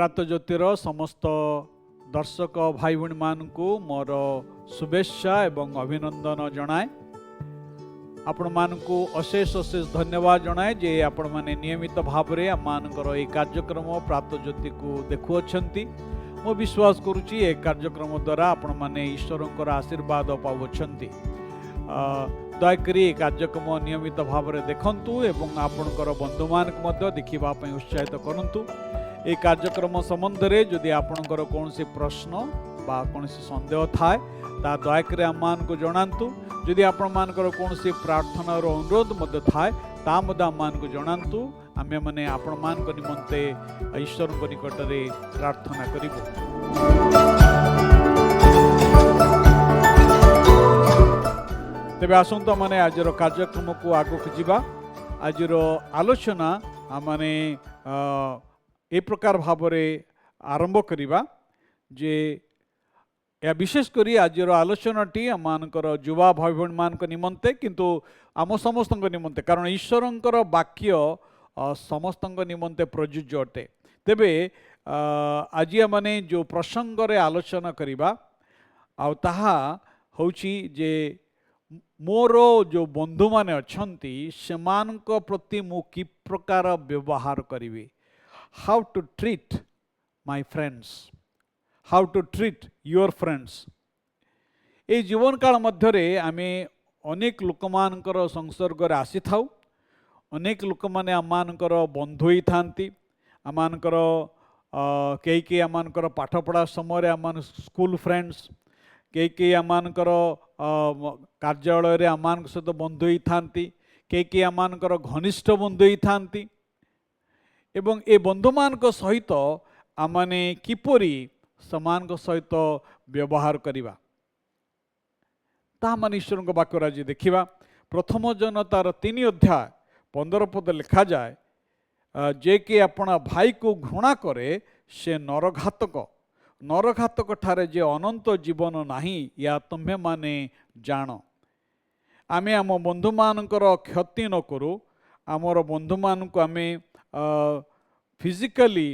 प्रातज्योतिर समस्त दर्शक भाई भणी मानकु मोर शुभेच्छा एवं अभिनंदन जनाए। आपण मानकु अशेष अशेष धन्यवाद जनाए जे आपण माने नियमित भाव में आमर ये कार्यक्रम प्रातज्योति को देखुअछंती। मो विश्वास करुच्ची ए कार्यक्रम द्वारा आपण माने ईश्वर आशीर्वाद पाउछंती। दयाकरी कार्यक्रम नियमित भाव में देखंतु एवं आपणकर बंधु मानक मध्य देखिबा पई उत्साहित करंतु। ए कार्यक्रम संबंध में जदि आपणकर कौन प्रश्न बा कौन संदेह थाए ता दयाकरी आम को जनातु। जदि आपण मानकर कौन प्रार्थनार अनुरोध मध्य थाए ता मध्य आम को जनातु। आमे माने आपण मान निमंते ईश्वर निकट में प्रार्थना करिबो। तेबे आसंता माने आजर कार्यक्रम को आगक जिबा। आजर आलोचना माने ए प्रकार भाव आरंभ करिबा जे या विशेष करी आजर आलोचनाटी आमर युवा भाई भणी मान निमंते किंतु आम समस्त निमंते, कारण ईश्वरंकर वाक्य समस्त निमंते प्रयोज्य अटे। तेबे आज माने जो प्रसंग रे आलोचना करिबा आ ताहा होची जे मोर जो बंधु माने अछंती सेमानक प्रति मु कि प्रकार व्यवहार करिवे। How to treat my friends, how to treat your friends. ए जीवन काल मध्यरे आमे अनेक लोक मानकर संसर्ग रे आसी थाउ। अनेक लोक माने आमानकर बंधु ही थांती। आमानकर कई आमानकर पाठ पढ़ा समय आमान स्कूल फ्रेंड्स, कई आमानकर कार्यालय रे आमान सहित बंधु ही थांती, कई आमानकर घनिष्ठ बंधु ही थांती। एवं ए बंधु मान सहित आमाने किपरि समान सहित व्यवहार करिबा ता मान ईश्वर वाक्य आज देखिबा। प्रथम जनतार 3 अध्याय 15 पद लिखा जाए, जे कि अपना भाई को घृणा करे से नरघातक, नरघातक ठारे जे अनंत जीवन नाही या तुम्हें माने जान। आमे आम बंधु मानकर क्षति न करू, आमर बंधु मान को आमे फिजिकली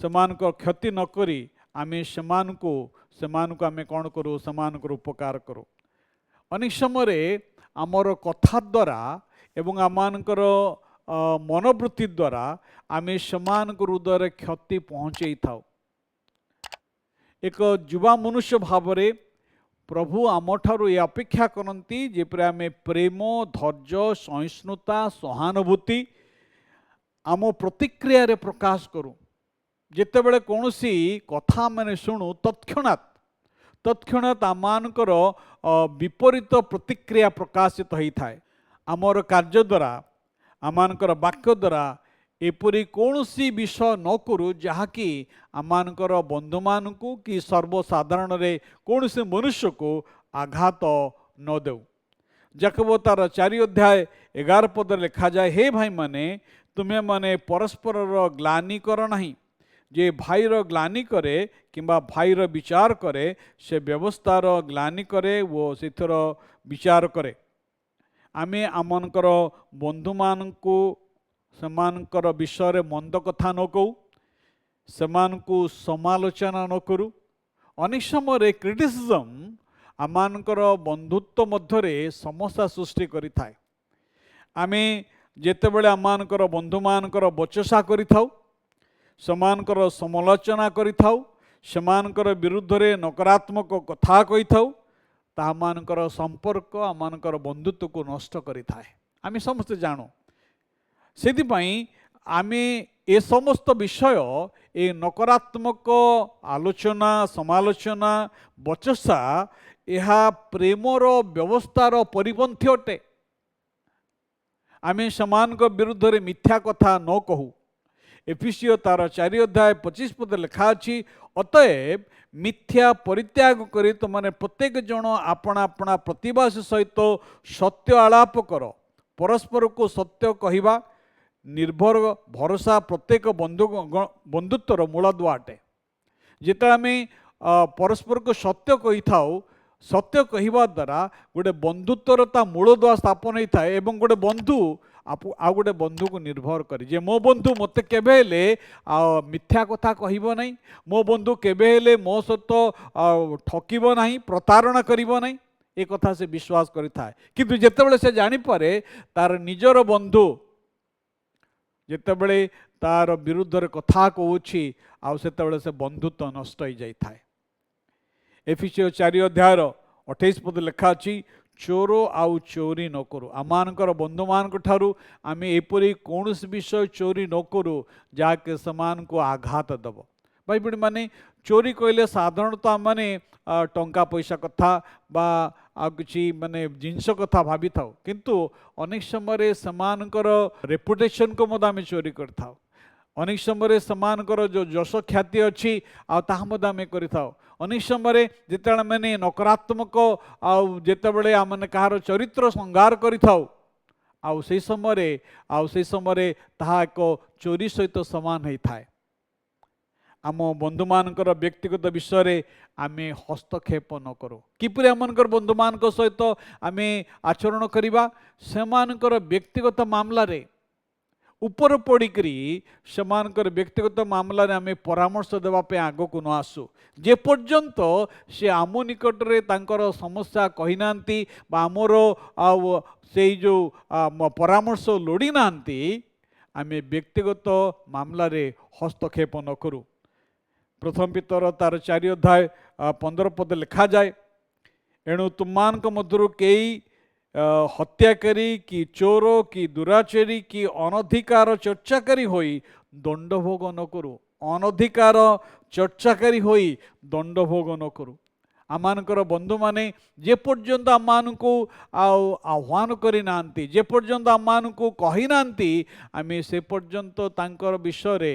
सेमानक क्षति न करी आमे सेमानकु आमे कौन करू, सेमानकर उपकार करू। अनेक समय आमर कथा द्वारा एवं आमानकर मनोवृत्ति द्वारा आमे सेमानक हृदय क्षति पहुँचे थाउ। एक युवा मनुष्य भाव में प्रभु आम ठारू ये अपेक्षा करती जेपरि आमे प्रेम, धैर्य, सहिष्णुता, सहानुभूति आम प्रतिक्रिया रे प्रकाश करूँ। जितेबले कौन सी कथा मैंने शुणु तत्क्षणात आमानकर विपरीत प्रतिक्रिया प्रकाशित होता है। आमर कार्य द्वारा आमानकर वाक्य द्वारा एपरी कौन सी विषय न करूँ जहाँकि आमानकर बंधु मान को कि सर्वसाधारण रे कौन से मनुष्य को आघात न देऊ। याकूब तार 4 अध्याय 11 पद लिखा जाए, हे भाई माने तुम्हें माने परस्पर ग्लानि कर नहीं। जे भाईर ग्लानि करे किंबा भाईर विचार करे से व्यवस्थार ग्लानि करे वो सेथर विचार करे। आमे आमनकर बंधु मानकु सेमानकर विषय रे मंद कथा न कहू, सेमानकु समालोचना न करू। अनेक समय क्रिटिसिजम आमानकर बंधुत्व मध्यरे समस्या सृष्टि करि थाए। आमे जेतेबेले आमानकर बंधु मानकर बचसा करि थाउ, सेमानकर समालोचना करि थाउ, सेमानकर विरुद्ध रे नकारात्मक कथा कहि थाउ, ताहा मानकर संपर्क आमानकर बंधुत्व को नष्ट करि थाए। आमे समस्त जानो। सेदिपाई आमे ए समस्त विषय ए नकारात्मक आलोचना, समालोचना, बचसा यह प्रेमर व्यवस्थार परिपंथी अटे। आमे समान विरुद्ध रे मिथ्या कथा न कहू। एफिसियो तार 4 अध्याय 25 पद लिखा अछि, अतएव मिथ्या परित्याग करी तुमने प्रत्येक जन अपना अपना प्रतिभास सहित सत्य आलाप कर, परस्पर को सत्य कहवा निर्भर भरोसा प्रत्येक बंधुत्वर मूलदुआ अटे। जिते आम परस्पर को सत्य कही थाउ, सत्य कहवा द्वारा गोटे बंधुत्वर ता मूलदुआ स्थापन होता है। एवं गोटे बंधु आउ गोटे बंधु को निर्भर करी जे मो बंधु मते केबे हेले मिथ्या कथा कहइबो नहीं, मो बंधु केबे हेले मो सहित ठकिबो नहीं, प्रतारणा करिबो नहीं, ए कथा से विश्वास करि थाए। किंतु जेतेबेले से जानि पारे तार निजर बंधु जेतेबेले तार विरुद्ध रे कथा कहउछि आउ सेतेबेले से बंधुत्व नष्ट हो जाई थाए। एफिसियो 4 अध्याय 28 पद लिखा अछि, चोर आउ चोरी न करू। आमानकर बंधु मान ठारू आमे एपरी कौनसी विषय चोरी न करू जाके समान को आघात दब। भाई बड़ी माने चोरी कहले साधारणतः माने टंका पैसा कथा बा आ किछि माने जिनस कथा भाभी थाउ, किंतु अनेक समय समानकर रेपुटेशन को मद आमे चोरी कर थाउ। अनेक समय समानकर जो जश ख्याति अच्छी आमे करिथाउ। अनेक समय जिते मैंने नकारात्मक आतेबले आम कहार चरित्र संगार करिथाउ आउ से समय ताहा एक चोरी सहित समान होता है। आम बंधु मानकर व्यक्तिगत विषय रे आमे हस्तक्षेप न करो। किपरि आमनकर बंधु मान सहित आमे आचरण करिबा, सेमानकर व्यक्तिगत मामला रे ऊपर पड़िकरी सेमानकर व्यक्तिगत मामला रे आमे परामर्श देवा पे आगो को न आसु। जे पर्यंत से आम निकट रे तांकर समस्या कहि नांती बा आमर से जो परामर्श लोड़ी नांती, आमे व्यक्तिगत मामला रे हस्तक्षेप न करू। प्रथम पितर तार 4 अध्याय 15 पद लिखा जाए, एणु तुमମାନଙ୍କ मध्यरु केई हत्याकारी कि चोर कि दुराचारी कि अनधिकार चर्चाकारी होई दंडभोग न करू। अनधिकार चर्चाकारी होई दंडभोग न करू। आमानकर बंधु माने जे पर्यंत आमानकु आह्वान करि नांती, जे पर्यंत आमानकु कहि नांती, आमे से पर्यंत तांकर विषय रे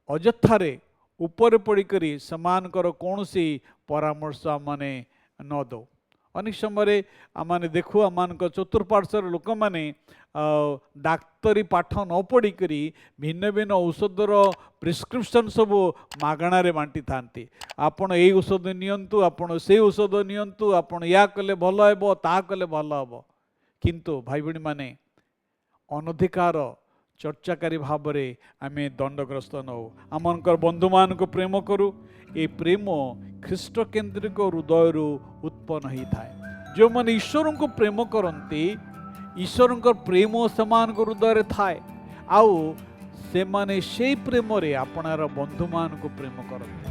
अजथारे ऊपर पड़ी करी समानकर कौनसी परामर्श माने न दो। अनेक समय आमाने देखु आमान चतुर्पार्श्वर लोक मैंने डाक्तरी पाठ न पढ़ी करी भिन्न भिन्न औषधर प्रिस्क्रिप्शन सब मागणार बांटी थांती। आपण ए औषध नियंतु, आपण से औषध नियंतु, आपण या कले भल हेबो, ता कले भल हेबो। किंतु भाई भणी माने अनधिकार चर्चाकारी भाव में आमे दंडग्रस्त न हो। आमनकर बंधु मान को प्रेम करू। ये प्रेम ख्रीष्ट केन्द्रिक हृदय उत्पन्न होता है। जो मैंने ईश्वर को प्रेम करती, ईश्वर प्रेम समान हृदय थाए आउ से माने से प्रेम रे आपनार बंधु मान को प्रेम करते।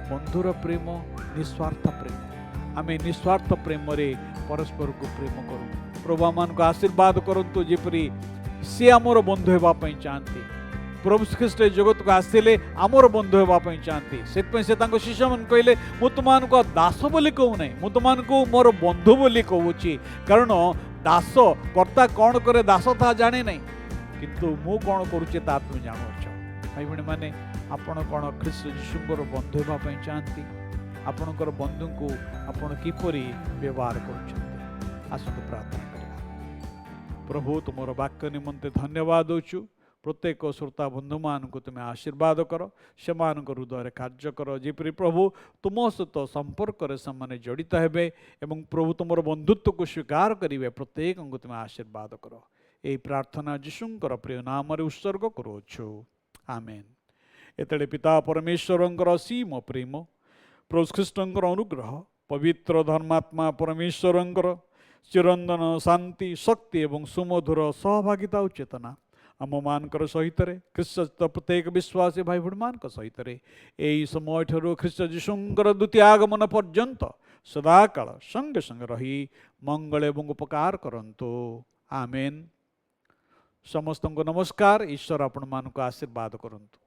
बंधुर प्रेम निस्वार्थ प्रेम। आमे निस्वार्थ प्रेम रे परस्पर को प्रेम करूँ। प्रभु मान को आशीर्वाद करंतु जेपरी सी आमर बंधु होगापी चाहती। प्रभु ख्रीष्ट जगत को आसिले आमर बंधु होगापी चाहती। से शिष्य मन कहले मु तुमको दास बोली कहू ना, मु तुमको मोर बंधु बोली कहूची। कारण दास कर्ता कौन करे दास ता जाने नहीं, किंतु मु कौन करुचे ता तुम जानुच। भाई भणी माने आपण कौन ख्रीष्ट यीशुंकर बंधु होगापी चाहती? आपणकर बंधु को आपण किपरि व्यवहार करुछन्ते? आसतु प्रार्थना करिया। प्रभु तुमर वाक्य निमंते धन्यवाद होचु। प्रत्येक श्रोता बंधु मान को तुम्हें आशीर्वाद कर, से हृदय कार्य कर। जेपरी प्रभु तुम सहित संपर्क से जड़ित हेबे एवं प्रभु तुमर बंधुत्व को स्वीकार करेंगे। प्रत्येक को तुम्हें आशीर्वाद कर। यही प्रार्थना यीशुंकर प्रिय नाम उत्सर्ग करुछु, आमेन। एतड़े पिता परमेश्वरंकर असीम प्रेम, प्रभु ख्रीष्टंकर अनुग्रह, पवित्र धर्मात्मा परमेश्वरंकर चिरंदन शांति शक्ति एवं सुमधुर सहभागिता और चेतना आम मानकर सहित ख्रीष्ट प्रत्येक विश्वासी भाई भूण मान सहित यही समय ठूँ ख्रीष्ट यीशुंकर द्वितीय आगमन पर्यंत सदाकाल संगे संगे रही मंगल एवं उपकार करंतु, आमेन। समस्त को नमस्कार। ईश्वर आपण मान को आशीर्वाद करंतु।